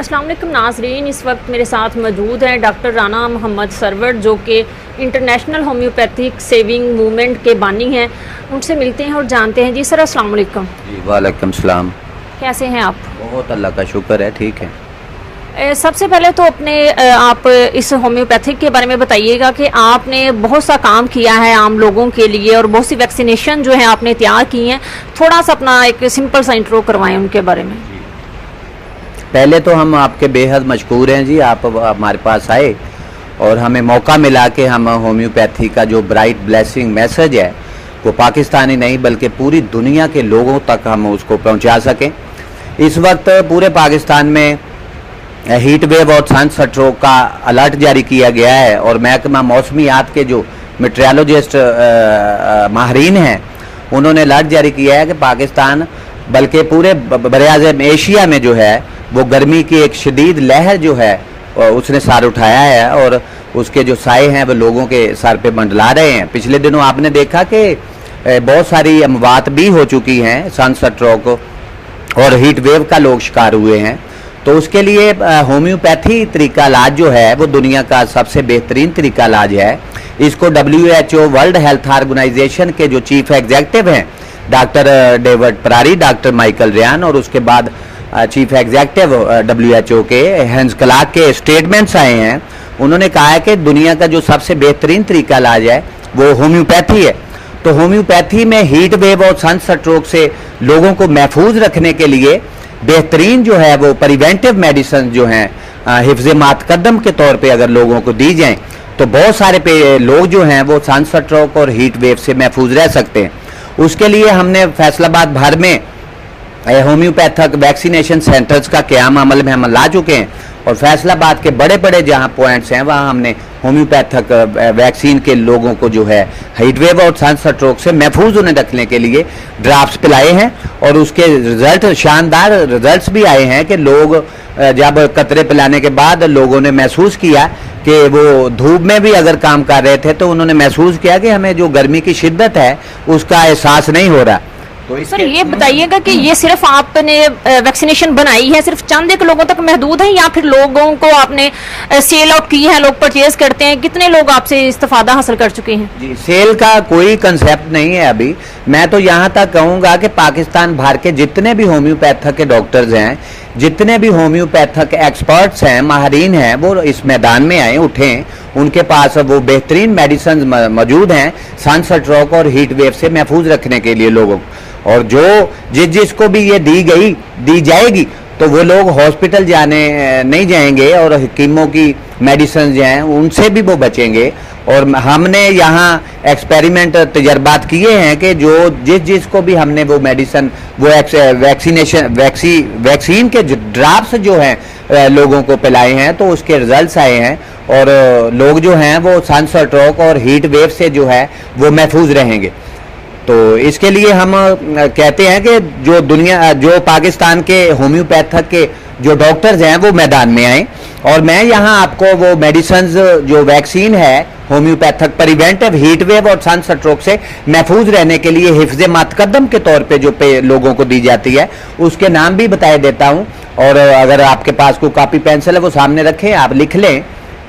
अस्सलाम वालेकुम नाज़रीन, इस वक्त मेरे साथ मौजूद हैं डॉक्टर राना मोहम्मद सरवर जो कि इंटरनेशनल होम्योपैथिक सेविंग मूवमेंट के बानी हैं। उनसे मिलते हैं और जानते हैं। जी सर, अस्सलाम वालेकुम। जी वालेकुम सलाम। कैसे हैं आप? बहुत अल्लाह का शुक्र है, ठीक है। सबसे पहले तो आप इस होम्योपैथिक के बारे में बताइएगा कि आपने बहुत सा काम किया है आम लोगों के लिए और बहुत सी वैक्सीनेशन जो है आपने तैयार की हैं। थोड़ा सा अपना एक सिंपल सा इंट्रो करवाएं उनके बारे में। पहले तो हम आपके बेहद मशकूर हैं जी, आप हमारे पास आए और हमें मौका मिला कि हम होम्योपैथी का जो ब्राइट ब्लेसिंग मैसेज है वो पाकिस्तानी नहीं बल्कि पूरी दुनिया के लोगों तक हम उसको पहुंचा सकें। इस वक्त पूरे पाकिस्तान में हीट वेव और सन स्ट्रोक का अलर्ट जारी किया गया है और महकमा मौसमियात के जो मेट्रोलॉजिस्ट माहरीन हैं उन्होंने अलर्ट जारी किया है कि पाकिस्तान बल्कि पूरे बरे-आज़म एशिया में जो है वो गर्मी की एक शदीद लहर जो है उसने सार उठाया है और उसके जो साए हैं वो लोगों के सर पे मंडला रहे हैं। पिछले दिनों आपने देखा कि बहुत सारी अमवात भी हो चुकी हैं, सन स्ट्रोक और हीट वेव का लोग शिकार हुए हैं। तो उसके लिए होम्योपैथी तरीका इलाज जो है वो दुनिया का सबसे बेहतरीन तरीका इलाज है। इसको WHO वर्ल्ड हेल्थ ऑर्गेनाइजेशन के जो चीफ एग्जीक्यूटिव हैं doctor David Nabarro, doctor Michael Ryan और उसके बाद चीफ एग्जीक्यूटिव WHO के हैंस क्लार्क के स्टेटमेंट्स आए हैं। उन्होंने कहा है कि दुनिया का जो सबसे बेहतरीन तरीका इलाज है वो होम्योपैथी है। तो होम्योपैथी में हीट वेव और सन स्ट्रोक से लोगों को महफूज रखने के लिए बेहतरीन जो है वो प्रिवेंटिव मेडिसिन जो हैं हिफ्ज़े मातकदम के तौर पे अगर लोगों को दी जाएं तो बहुत सारे लोग जो हैं वो सन स्ट्रोक और हीट वेव से महफूज रह सकते हैं। उसके लिए हमने फैसलाबाद भर में होम्योपैथिक वैक्सीनेशन सेंटर्स का क़याम अमल में हम ला चुके हैं और फैसलाबाद के बड़े बड़े जहां पॉइंट्स हैं वहां हमने होम्योपैथिक वैक्सीन के लोगों को जो है हीट वेव और सन स्ट्रोक से महफूज उन्हें रखने के लिए ड्राफ्ट्स पिलाए हैं और उसके रिजल्ट शानदार रिजल्ट्स भी आए हैं कि लोग जब कतरे पिलाने के बाद लोगों ने महसूस किया कि वो धूप में भी अगर काम कर रहे थे तो उन्होंने महसूस किया कि हमें जो गर्मी की शिद्दत है उसका एहसास नहीं हो रहा। तो सर ये बताइएगा कि ये सिर्फ आपने वैक्सीनेशन बनाई है, सिर्फ चंद एक लोगों तक महदूद है या फिर लोगों को आपने सेल आउट की है, लोग परचेज करते हैं? कितने लोग आपसे इस्तेफादा हासिल कर चुके हैं? जी, सेल का कोई कंसेप्ट नहीं है अभी। मैं तो यहाँ तक कहूँगा कि पाकिस्तान भर के जितने भी होम्योपैथिक के डॉक्टर्स हैं, जितने भी होम्योपैथिक एक्सपर्ट्स हैं, माहरीन हैं, वो इस मैदान में आए, उठें। उनके पास वो बेहतरीन मेडिसिन मौजूद हैं सन स्ट्रोक और हीट वेव से महफूज रखने के लिए लोगों को। और जो जिसको भी ये दी जाएगी तो वो लोग हॉस्पिटल जाने नहीं जाएंगे और हकीमों की मेडिसिन जो हैं उनसे भी वो बचेंगे। और हमने यहाँ एक्सपेरिमेंट तजर्बात किए हैं कि जो जिसको भी हमने वो मेडिसिन वो वैक्सीन के ड्राफ्ट्स जो हैं लोगों को पिलाए हैं तो उसके रिजल्ट्स आए हैं और लोग जो हैं वो सन स्ट्रोक और हीट वेव से जो है वो महफूज रहेंगे। तो इसके लिए हम कहते हैं कि जो पाकिस्तान के होम्योपैथिक के जो डॉक्टर्स हैं वो मैदान में आए और मैं यहाँ आपको वो मेडिसिन जो वैक्सीन है होम्योपैथिक प्रिवेंटिव हीट वेव और सन स्ट्रोक से महफूज रहने के लिए हिफ्ज़े मातकदम के तौर पे जो लोगों को दी जाती है उसके नाम भी बताए देता हूँ। और अगर आपके पास कोई कॉपी पेंसिल है वो सामने रखें, आप लिख लें।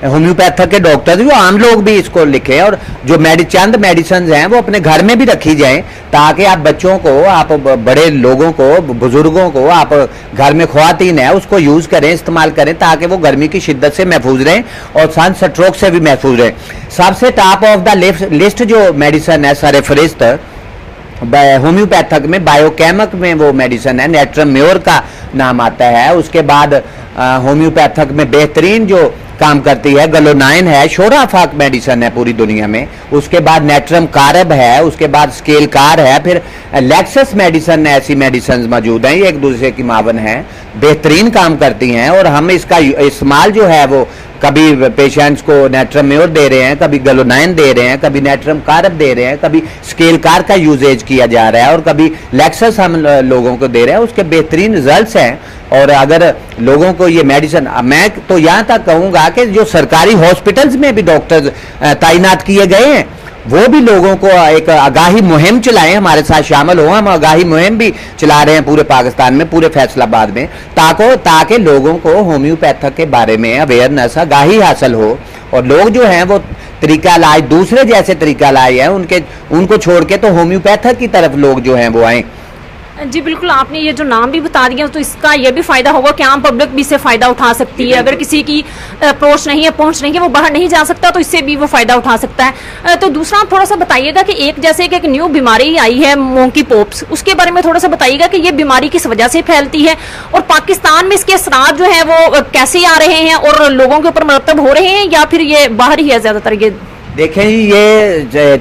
होम्योपैथिक के डॉक्टर्स जो आम लोग भी इसको लिखें और जो चंद मेडिसिन हैं वो अपने घर में भी रखी जाएं ताकि आप बच्चों को, आप बड़े लोगों को, बुजुर्गों को, आप घर में ख्वातीन है उसको यूज़ करें, इस्तेमाल करें ताकि वो गर्मी की शिद्दत से महफूज रहें और सन स्ट्रोक से भी महफूज रहें। सबसे टॉप ऑफ द लिस्ट जो मेडिसिन है सर फहरिस्त होम्योपैथिक में बायोकेमिक में वो मेडिसिन है, नेट्रम म्योर का नाम आता है। उसके बाद होम्योपैथिक में बेहतरीन जो काम करती है गलोनाइन है, शोराफाक मेडिसिन है पूरी दुनिया में। उसके बाद नेट्रम कारब है, उसके बाद स्केल कार है, फिर लेक्सस मेडिसिन, ऐसी मेडिसिन मौजूद हैं ये एक दूसरे की मावन है, बेहतरीन काम करती हैं। और हम इसका इस्तेमाल जो है वो कभी पेशेंट्स को नेट्रम म्योर दे रहे हैं, कभी गलोनाइन दे रहे हैं, कभी नेट्रम कारब दे रहे हैं, कभी स्केल कार का यूजेज किया जा रहा है और कभी लेक्सस हम लोगों को दे रहे हैं। उसके बेहतरीन रिजल्ट्स हैं। और अगर लोगों को ये मेडिसिन, मैं तो यहाँ तक कहूँगा कि जो सरकारी हॉस्पिटल्स में भी डॉक्टर्स तैनात किए गए हैं वो भी लोगों को एक आगाही मुहिम चलाएं, हमारे साथ शामिल हो। हम आगाही मुहिम भी चला रहे हैं पूरे पाकिस्तान में, पूरे फैसलाबाद में, ताकि लोगों को होम्योपैथिक के बारे में अवेयरनेस, आगाही हासिल हो और लोग जो हैं वो तरीका इलाज दूसरे जैसे तरीका इलाज है उनको छोड़ के तो होम्योपैथिक की तरफ लोग जो हैं वो आए। जी बिल्कुल, आपने ये जो नाम भी बता दिया तो इसका ये भी फायदा होगा कि आम पब्लिक भी इससे फायदा उठा सकती है। अगर किसी की अप्रोच नहीं है, पहुंच नहीं है, वो बाहर नहीं जा सकता तो इससे भी वो फायदा उठा सकता है। तो दूसरा आप थोड़ा सा बताइएगा कि एक जैसे कि एक न्यू बीमारी आई है मोंकी पॉक्स, उसके बारे में थोड़ा सा बताइएगा कि ये बीमारी किस वजह से फैलती है और पाकिस्तान में इसके असरात जो है वो कैसे आ रहे हैं और लोगों के ऊपर मरतब हो रहे हैं या फिर ये बाहर ही है ज्यादातर? ये देखें जी, ये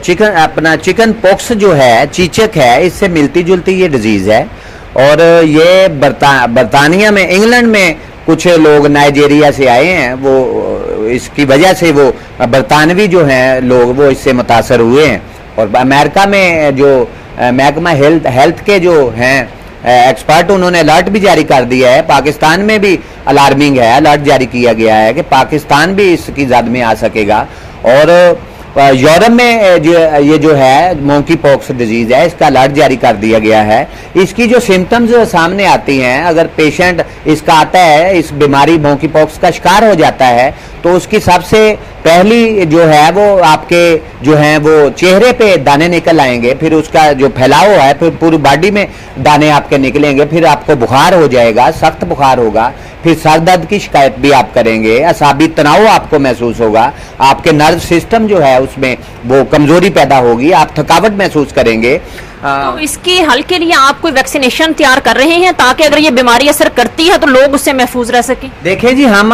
चिकन पॉक्स जो है, चीचक है, इससे मिलती जुलती ये डिजीज है और ये बरतानिया में, इंग्लैंड में कुछ लोग नाइजीरिया से आए हैं, वो इसकी वजह से वो बरतानवी जो हैं लोग वो इससे मुतासर हुए हैं। और अमेरिका में जो महकमा हेल्थ के जो हैं एक्सपर्ट, उन्होंने अलर्ट भी जारी कर दिया है। पाकिस्तान में भी अलार्मिंग है, अलर्ट जारी किया गया है कि पाकिस्तान भी इसकी जद में आ सकेगा। और यूरोप में ये जो है मोंकी पॉक्स डिजीज है, इसका अलर्ट जारी कर दिया गया है। इसकी जो सिम्टम्स सामने आती हैं, अगर पेशेंट इसका आता है, इस बीमारी मोंकी पॉक्स का शिकार हो जाता है, तो उसकी सबसे पहली जो है वो आपके जो है वो चेहरे पे दाने निकल आएंगे, फिर उसका जो फैलाव है फिर पूरी बॉडी में दाने आपके निकलेंगे, फिर आपको बुखार हो जाएगा, सख्त बुखार होगा, फिर सर दर्द की शिकायत भी आप करेंगे, असाबी तनाव आपको महसूस होगा, आपके नर्व सिस्टम जो है उसमें वो कमजोरी पैदा होगी, आप थकावट महसूस करेंगे। तो इसके हल के लिए आप कोई वैक्सीनेशन तैयार कर रहे हैं ताकि अगर ये बीमारी असर करती है तो लोग उससे महफूज रह सकें? देखिए जी, हम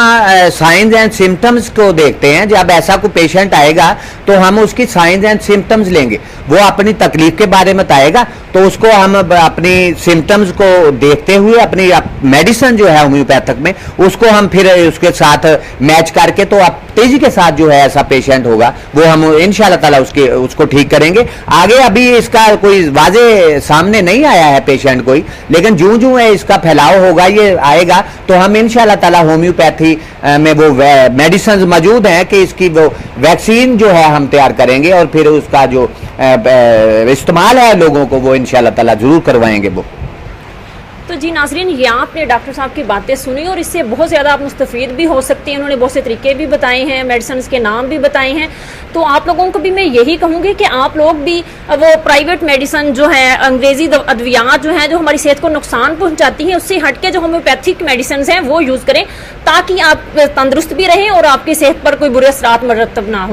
साइंस एंड सिम्टम्स को देखते हैं। जब ऐसा कोई पेशेंट आएगा तो हम उसकी साइंस एंड सिम्टम्स लेंगे, वो अपनी तकलीफ के बारे में बताएगा तो उसको हम अपनी सिम्टम्स को देखते हुए अपनी मेडिसिन जो है होम्योपैथिक में उसको हम फिर उसके साथ मैच करके, तो आप तेजी के साथ जो है ऐसा पेशेंट होगा वो हम इंशाल्लाह ताला उसको ठीक करेंगे। आगे अभी इसका कोई वाजे सामने नहीं आया है पेशेंट कोई, लेकिन जूं है इसका फैलाव होगा, ये आएगा तो हम इंशाल्लाह ताला होम्योपैथी में वो मेडिसिन मौजूद हैं कि इसकी वो वैक्सीन जो है हम तैयार करेंगे और फिर उसका जो इस्तेमाल है लोगों को वो इंशाल्लाह ताला जरूर करवाएंगे वो। तो जी नाज़रीन, ये आपने डॉक्टर साहब की बातें सुनी और इससे बहुत ज़्यादा आप मुस्तफ़ीद भी हो सकते हैं। उन्होंने बहुत से तरीके भी बताए हैं, मेडिसिन के नाम भी बताए हैं। तो आप लोगों को भी मैं यही कहूँगी कि आप लोग भी वो प्राइवेट मेडिसिन जो है, अंग्रेज़ी अद्वियात जो हैं जो हमारी सेहत को नुकसान पहुँचाती हैं, उससे हट के जो होम्योपैथिक मेडिसिन हैं वो यूज़ करें ताकि आप तंदुरुस्त भी रहें और आपकी सेहत पर कोई बुरे असरात मरतब ना हो।